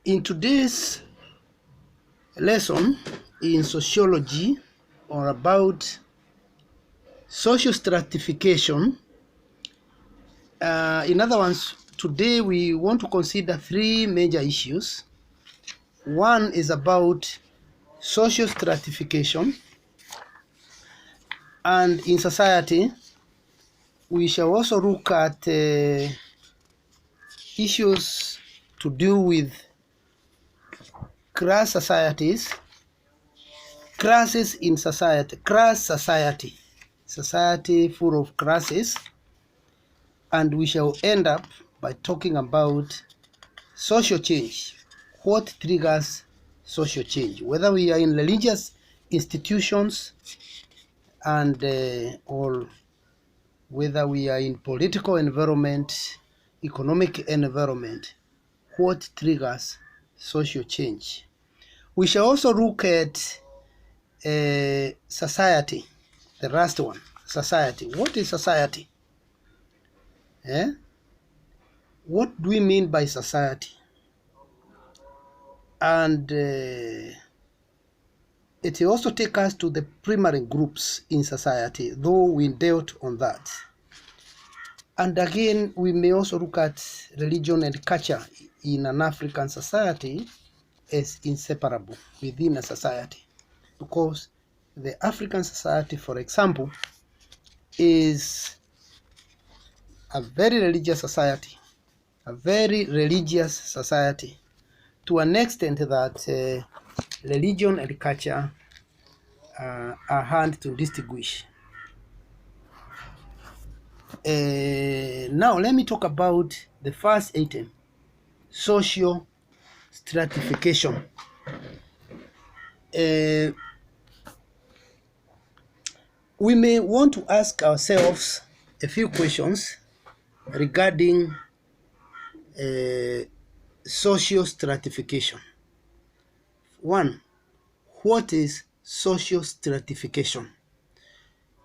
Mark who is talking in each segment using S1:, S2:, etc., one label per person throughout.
S1: In today's lesson in sociology, or about social stratification, in other words, today we want to consider three major issues. One is about social stratification, and in society we shall also look at issues to do with class societies, classes in society, class society, society full of classes, and we shall end up by talking about social change. What triggers social change, whether we are in religious institutions and or whether we are in political environment, economic environment, what triggers social change. We shall also look at society, the last one, society. What is society? What do we mean by society? And it will also take us to the primary groups in society, though we dealt on that. And again, we may also look at religion and culture in an African society as inseparable within a society, because the African society, for example, is a very religious society, to an extent that religion and culture are hard to distinguish. Now let me talk about the first item, social stratification. We may want to ask ourselves a few questions regarding social stratification. One, what is social stratification?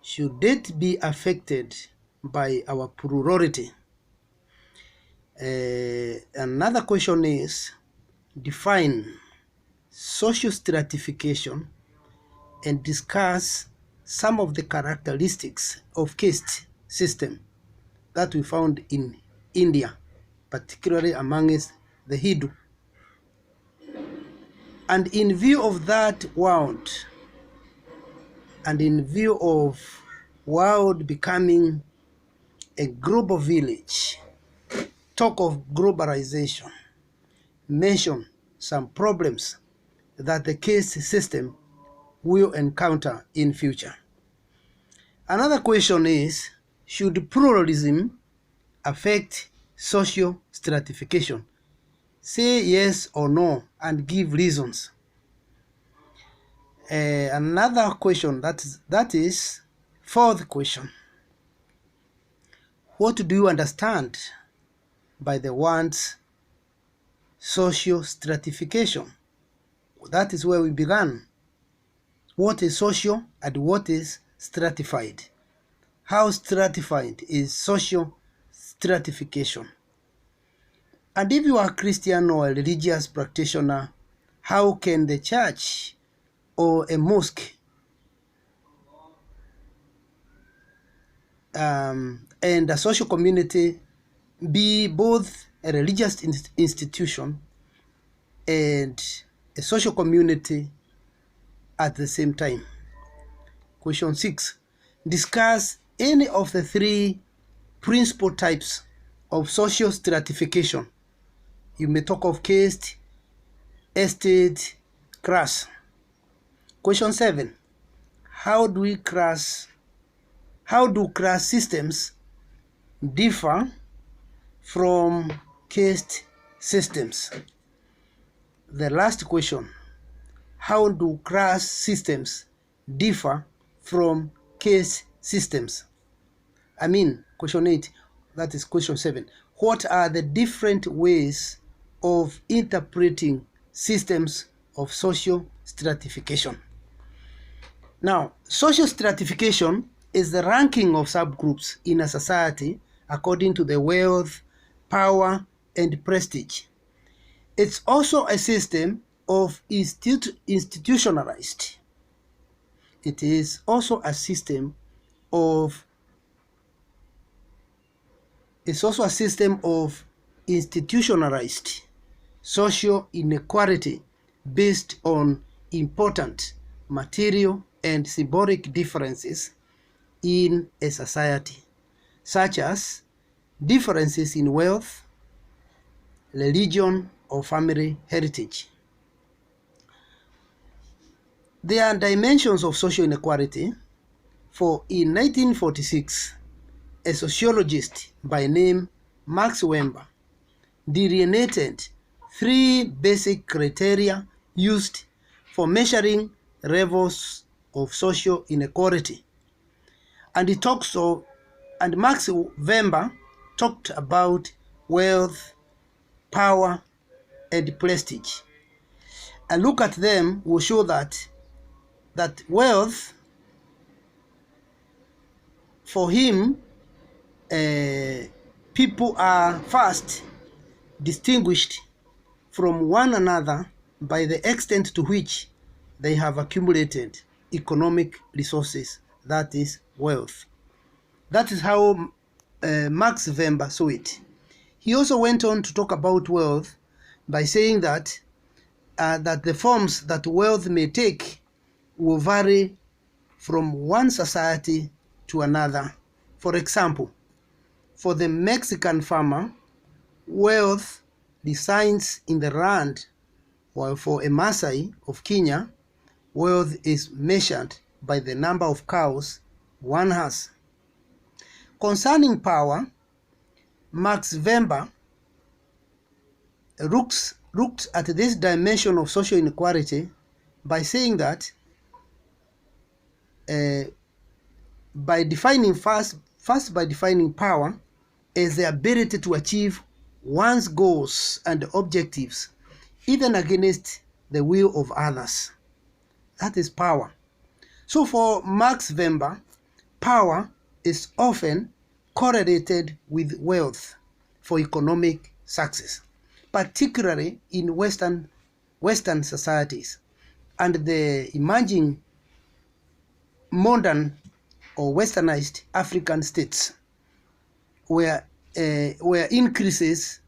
S1: Should it be affected by our plurality? Another question is, define social stratification and discuss some of the characteristics of caste system that we found in India, particularly amongst the Hindu. And in view of that world, and in view of world becoming a global village, talk of globalization, mention some problems that the caste system will encounter in future. Another question is, should pluralism affect social stratification? Say yes or no and give reasons. Another question, that is fourth question. What do you understand by the words social stratification? That is where we began. What is social and what is stratified? How stratified is social stratification? And if you are a Christian or a religious practitioner, how can the church or a mosque and a social community be both a religious institution and a social community at the same time? Question 6. Discuss any of the three principal types of social stratification. You may talk of caste, estate, class. Question 7. How do class systems differ from caste systems? The last question, how do class systems differ from caste systems? Question 8, that is question 7. What are the different ways of interpreting systems of social stratification? Now, social stratification is the ranking of subgroups in a society according to the wealth, power, and prestige. It's also a system of institutionalized. It is also a system of institutionalized social inequality based on important material and symbolic differences in a society, such as differences in wealth, religion, or family heritage. There are dimensions of social inequality, for in 1946, a sociologist by name Max Weber delineated 3 basic criteria used for measuring levels of social inequality. And Max Weber talked about wealth, power, and prestige. And look at them will show that wealth, for him, people are first distinguished from one another by the extent to which they have accumulated economic resources, that is wealth. That is how Max Weber saw it. He also went on to talk about wealth by saying that the forms that wealth may take will vary from one society to another. For example, for the Mexican farmer, wealth resides in the land, while for a Maasai of Kenya, wealth is measured by the number of cows one has. Concerning power, Max Weber looked at this dimension of social inequality by saying that by defining power as the ability to achieve one's goals and objectives even against the will of others. That is power. So for Max Weber, power is often correlated with wealth for economic success, particularly in Western societies and the emerging modern or westernized African states, where increases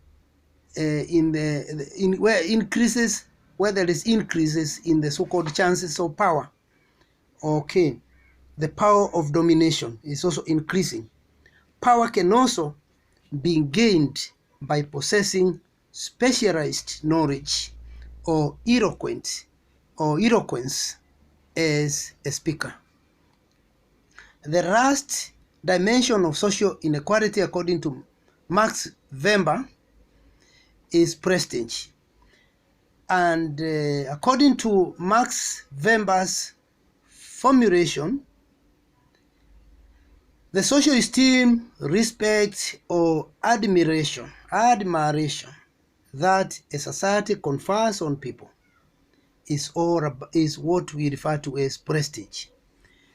S1: where there is increases in the so-called chances of power. Okay, the power of domination is also increasing. Power can also be gained by possessing specialized knowledge or eloquence as a speaker. The last dimension of social inequality, according to Max Weber, is prestige. And according to Max Weber's formulation, the social esteem, respect, or admiration that a society confers on people is what we refer to as prestige.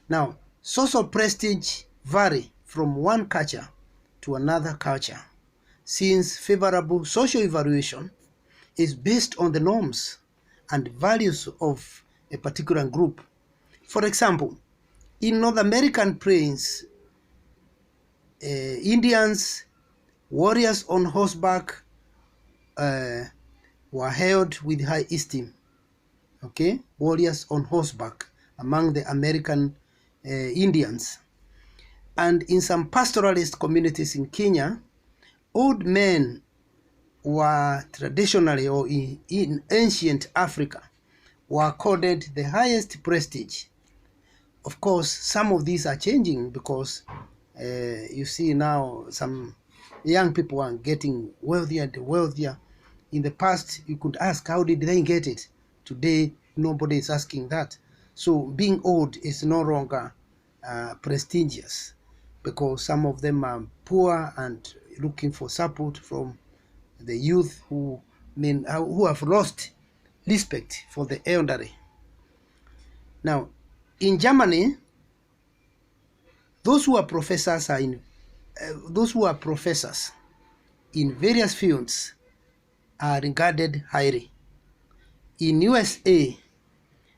S1: Now, social prestige vary from one culture to another culture, since favorable social evaluation is based on the norms and values of a particular group. For example, in North American plains, Indians, warriors on horseback were held with high esteem. Okay, warriors on horseback among the American Indians. And in some pastoralist communities in Kenya, old men were traditionally, or in ancient Africa, were accorded the highest prestige. Of course, some of these are changing because you see now some young people are getting wealthier and wealthier. In the past, you could ask, how did they get it? Today, nobody is asking that. So being old is no longer prestigious, because some of them are poor and looking for support from the youth who have lost respect for the elderly. Now, in Germany, those who are professors in various fields are regarded highly. In USA,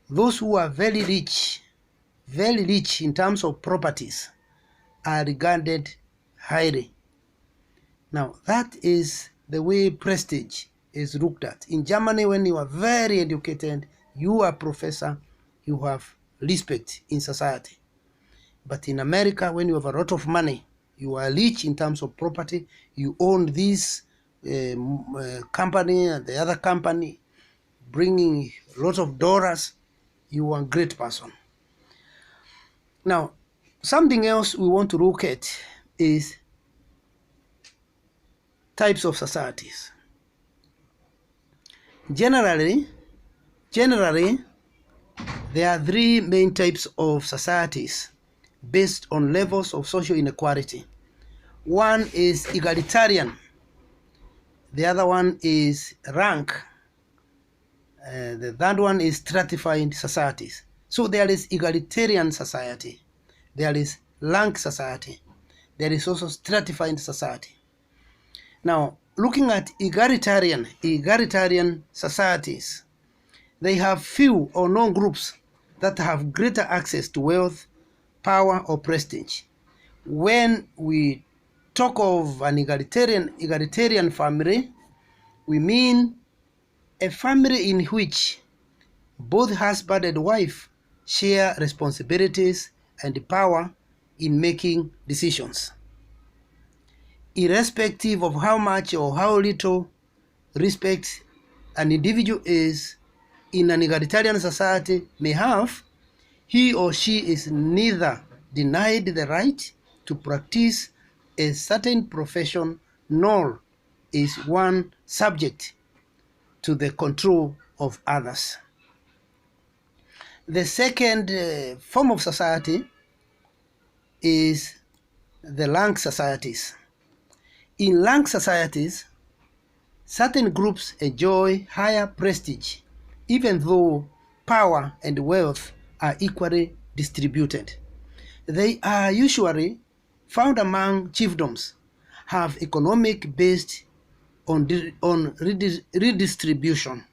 S1: those who are very rich in terms of properties, are regarded highly. Now, that is the way prestige is looked at. In Germany, when you are very educated, you are a professor, you have respect in society. But in America, when you have a lot of money, you are rich in terms of property, you own this company and the other company, bringing a lot of dollars, you are a great person. Now, something else we want to look at is types of societies. Generally, there are three main types of societies based on levels of social inequality. One is egalitarian. The other one is rank. The third one is stratified societies. So there is egalitarian society. There is rank society. There is also stratified society. Now, looking at egalitarian societies, they have few or no groups that have greater access to wealth, power, or prestige. When we talk of an egalitarian family, we mean a family in which both husband and wife share responsibilities and power in making decisions, irrespective of how much or how little respect an individual is in an egalitarian society may have. He or she is neither denied the right to practice a certain profession, nor is one subject to the control of others. The second form of society is the rank societies. In rank societies, certain groups enjoy higher prestige, even though power and wealth are equally distributed. They are usually found among chiefdoms, have economic based on redistribution,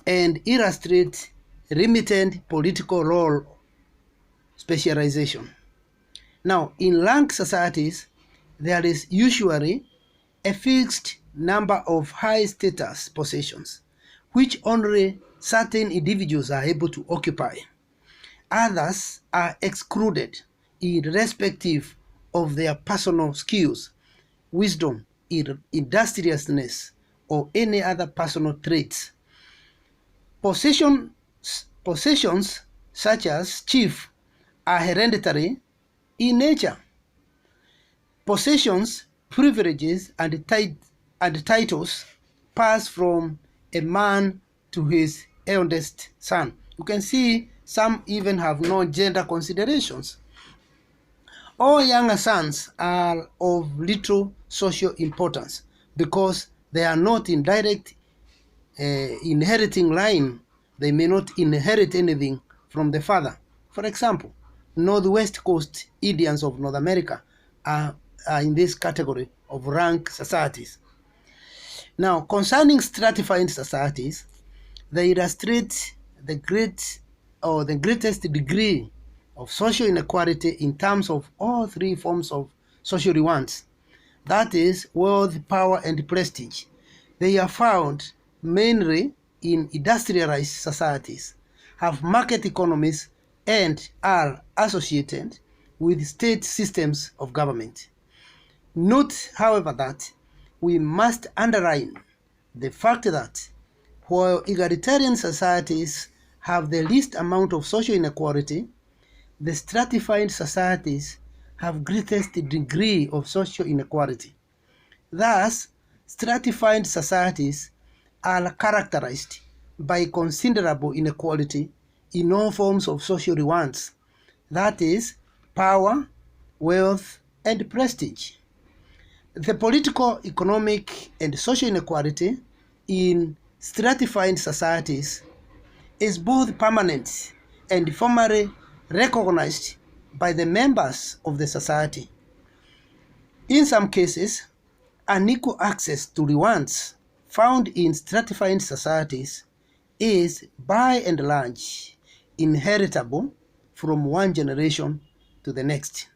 S1: and illustrate limited political role specialization. Now, in rank societies, there is usually a fixed number of high status positions, which only certain individuals are able to occupy. Others are excluded irrespective of their personal skills, wisdom, industriousness, or any other personal traits. Possessions such as chief are hereditary in nature. Possessions, privileges, and titles pass from a man to his eldest son. You can see some even have no gender considerations. All younger sons are of little social importance because they are not in direct inheriting line. They may not inherit anything from the father. For example, Northwest Coast Indians of North America are in this category of rank societies. Now, concerning stratified societies, they illustrate the greatest degree of social inequality in terms of all three forms of social rewards. That is, wealth, power, and prestige. They are found mainly in industrialized societies, have market economies, and are associated with state systems of government. Note, however, that we must underline the fact that while egalitarian societies have the least amount of social inequality, the stratified societies have greatest degree of social inequality. Thus, stratified societies are characterized by considerable inequality in all forms of social rewards, that is, power, wealth, and prestige. The political, economic, and social inequality in stratified societies is both permanent and formally recognized by the members of the society. In some cases, unequal access to rewards, found in stratified societies is by and large inheritable from one generation to the next.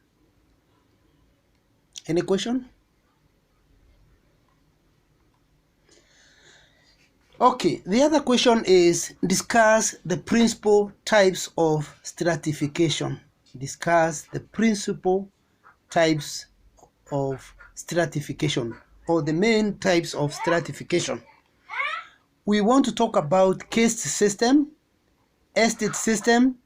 S1: Any question? Okay, the other question is discuss the principal types of stratification. Discuss the principal types of stratification, or the main types of stratification. We want to talk about caste system, estate system,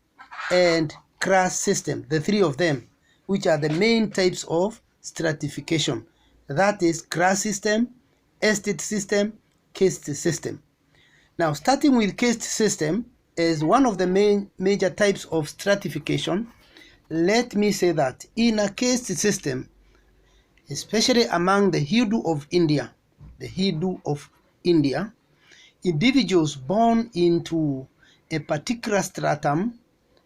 S1: and class system, the three of them, which are the main types of stratification. That is class system, estate system, caste system. Now, starting with caste system is one of the major types of stratification. Let me say that in a caste system, especially among the Hindu of India, individuals born into a particular stratum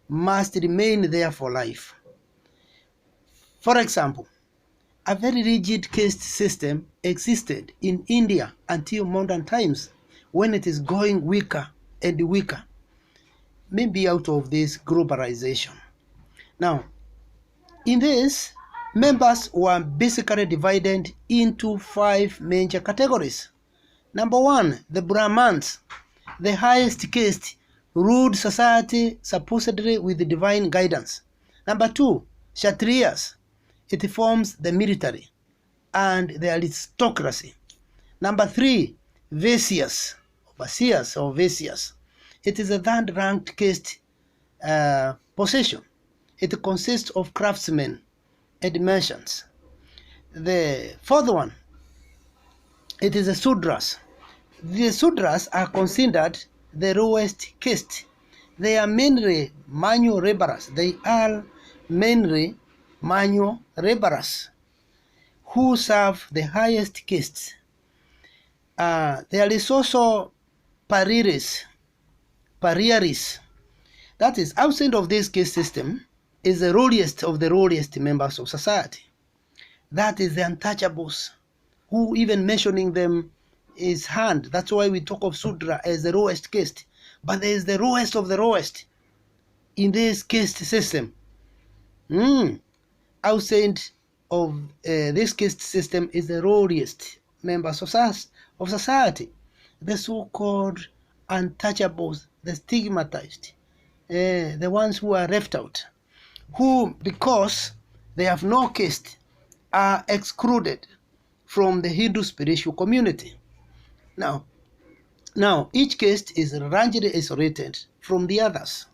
S1: must remain there for life. For example, a very rigid caste system existed in India until modern times, when it is going weaker and weaker, maybe out of this globalization. Now, in this, members were basically divided into 5 major categories. Number 1, the Brahmins, the highest caste, ruled society supposedly with divine guidance. Number 2, Kshatriyas, it forms the military and the aristocracy. Number 3, Vaisyas, overseers or Vaisyas. It is a third-ranked caste possession. It consists of craftsmen and merchants. The fourth one, it is the Sudras. The Sudras are considered the lowest caste. They are mainly manual laborers. Who serve the highest caste. There is also Pariaris. That is, outside of this caste system is the lowliest of the lowliest members of society. That is the untouchables, who even mentioning them is hand. That's why we talk of Sudra as the lowest caste. But there is the lowest of the lowest in this caste system. Outside of this caste system is the lowliest members of society, the so-called untouchables, the stigmatized, the ones who are left out, who, because they have no caste, are excluded from the Hindu spiritual community. Now, each caste is largely isolated from the others.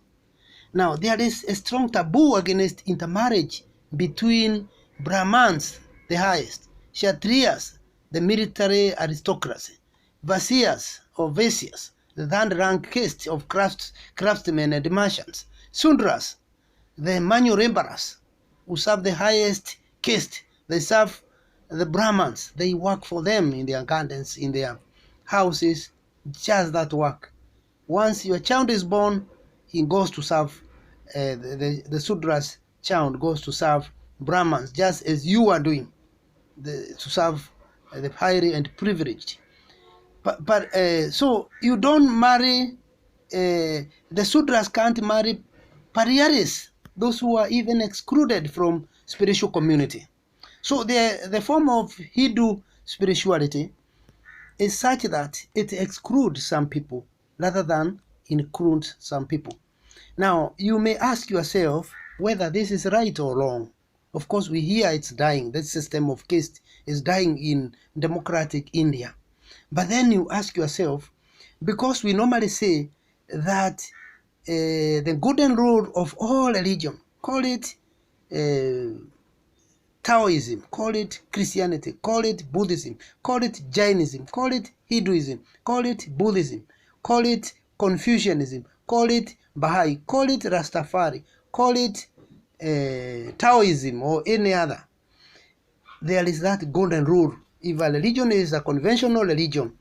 S1: Now, there is a strong taboo against intermarriage between Brahmins, the highest, Kshatriyas, the military aristocracy, Vaisyas or Vaisyas, the third-rank caste of craftsmen and merchants, Sudras, the manual laborers, who serve the highest caste. They serve the Brahmins. They work for them in their gardens, in their houses, just that work. Once your child is born, he goes to serve, the Sudra's child goes to serve Brahmins, just as you are doing, to serve the highly and privileged. But so you don't marry, the Sudras can't marry Pariaris, those who are even excluded from spiritual community. So the form of Hindu spirituality is such that it excludes some people rather than includes some people. Now, you may ask yourself whether this is right or wrong. Of course, we hear it's dying. This system of caste is dying in democratic India. But then you ask yourself, because we normally say that the golden rule of all religion, call it Taoism, call it Christianity, call it Buddhism, call it Jainism, call it Hinduism, call it Buddhism, call it Confucianism, call it Baha'i, call it Rastafari, call it Taoism or any other. There is that golden rule. If a religion is a conventional religion,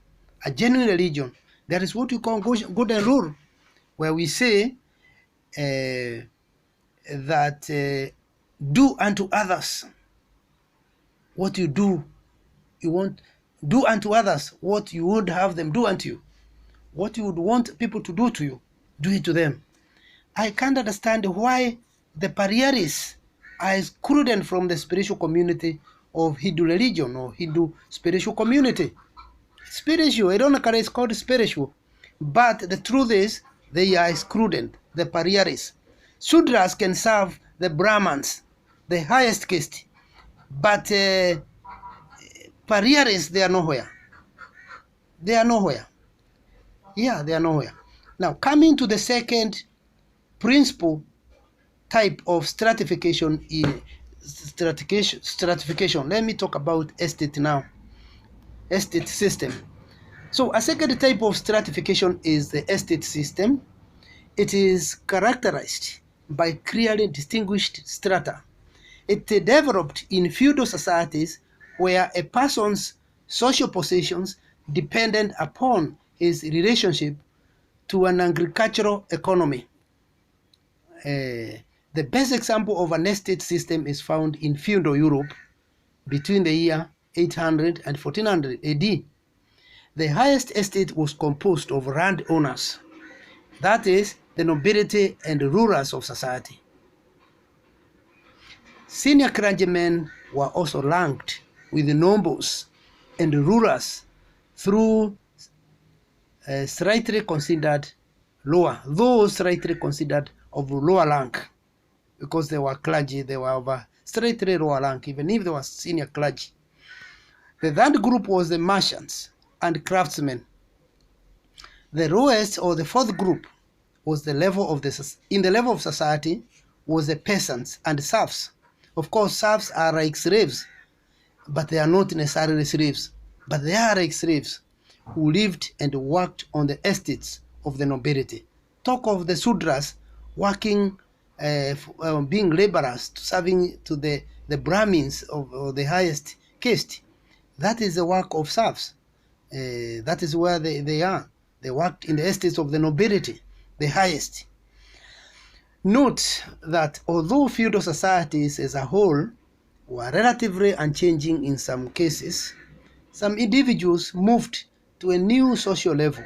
S1: a genuine religion, there is what we call golden rule, where we say that do unto others what you do, you want Do unto others what you would have them do unto you. What you would want people to do to you, do it to them. I can't understand why the Pariaris are excluded from the spiritual community of Hindu religion or Hindu spiritual community. Spiritual, ironically, it's called spiritual. But the truth is, they are excluded, the Pariaris. Sudras can serve the Brahmans, the highest caste. But Pariaris, they are nowhere. They are nowhere. Yeah, they are nowhere. Now, coming to the second principle type of stratification in stratification. Let me talk about estate now. Estate system. So a second type of stratification is the estate system. It is characterized by clearly distinguished strata. It developed in feudal societies where a person's social positions depended upon his relationship to an agricultural economy. The best example of an estate system is found in feudal Europe between the year 800 and 1400 AD. The highest estate was composed of landowners, that is, the nobility and rulers of society. Senior clergymen were also ranked with the nobles and rulers through slightly considered lower, those slightly considered of lower rank, because they were clergy, they were of a slightly lower rank, even if they were senior clergy. The third group was the merchants and craftsmen. The lowest, or the fourth group, was the level of in the level of society was the peasants and serfs. Of course, serfs are like slaves, but they are not necessarily slaves, but they are like slaves who lived and worked on the estates of the nobility. Talk of the Sudras working, being laborers, serving to the Brahmins of the highest caste. That is the work of serfs. That is where they are. They worked in the estates of the nobility, the highest. Note that although feudal societies as a whole were relatively unchanging in some cases, some individuals moved to a new social level.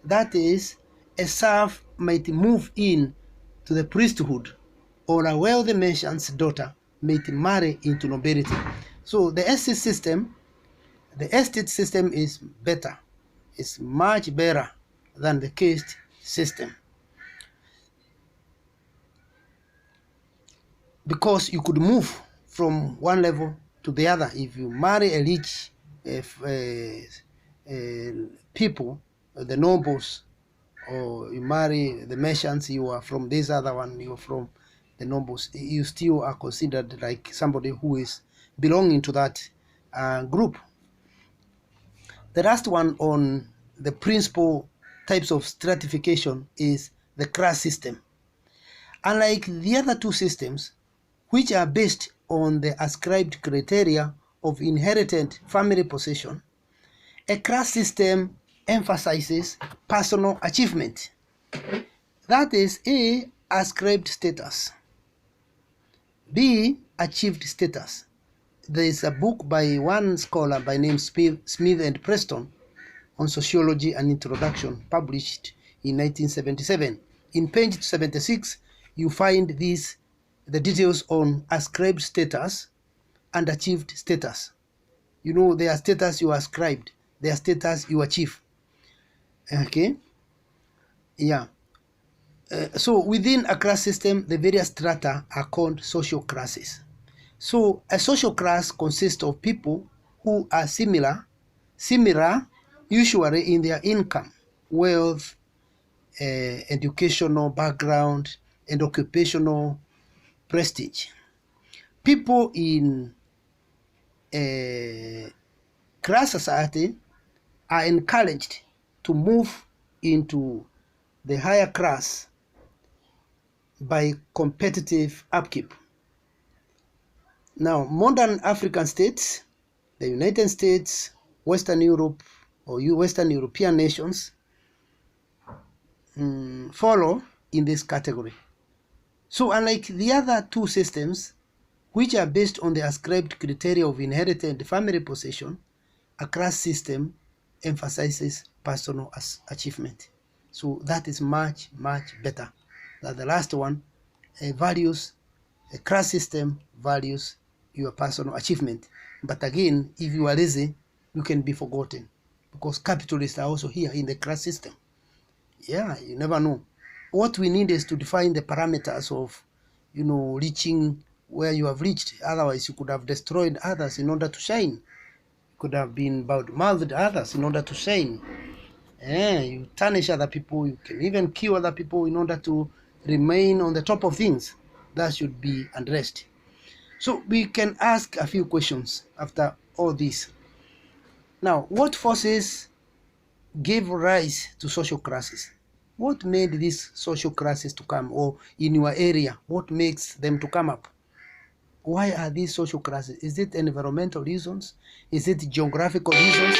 S1: That is, a serf might move in to the priesthood, or a wealthy merchant's daughter might marry into nobility. So the estate system is better. It's much better than the caste system, because you could move from one level to the other. If you marry a rich people, the nobles, or you marry the merchants, you are from this other one, you are from the nobles, you still are considered like somebody who is belonging to that group. The last one on the principal types of stratification is the class system. Unlike the other two systems, which are based on the ascribed criteria of inherited family possession, a class system emphasizes personal achievement. That is, A, ascribed status, B, achieved status. There is a book by one scholar by name Smith and Preston on sociology and introduction, published in 1977. In page 76, you find the details on ascribed status and achieved status. You know, their status you ascribed, their status you achieve. Okay? Yeah. So within a class system, the various strata are called social classes. So a social class consists of people who are similar usually in their income, wealth, educational background, and occupational prestige. People in a class society are encouraged to move into the higher class by competitive upkeep. Now, modern African states, the United States, Western Europe, or Western European nations follow in this category. So unlike the other two systems, which are based on the ascribed criteria of inherited family possession, a class system emphasizes personal achievement. So that is much, much better than the last one. Values, a class system values your personal achievement. But again, if you are lazy, you can be forgotten, because capitalists are also here in the class system. Yeah, you never know. What we need is to define the parameters of, reaching where you have reached. Otherwise, you could have destroyed others in order to shine. You could have been bad-mouthed others in order to shine. You tarnish other people. You can even kill other people in order to remain on the top of things. That should be addressed. So we can ask a few questions after all this. Now, what forces gave rise to social classes? What made these social classes to come, or in your area, what makes them to come up? Why are these social classes? Is it environmental reasons? Is it geographical reasons?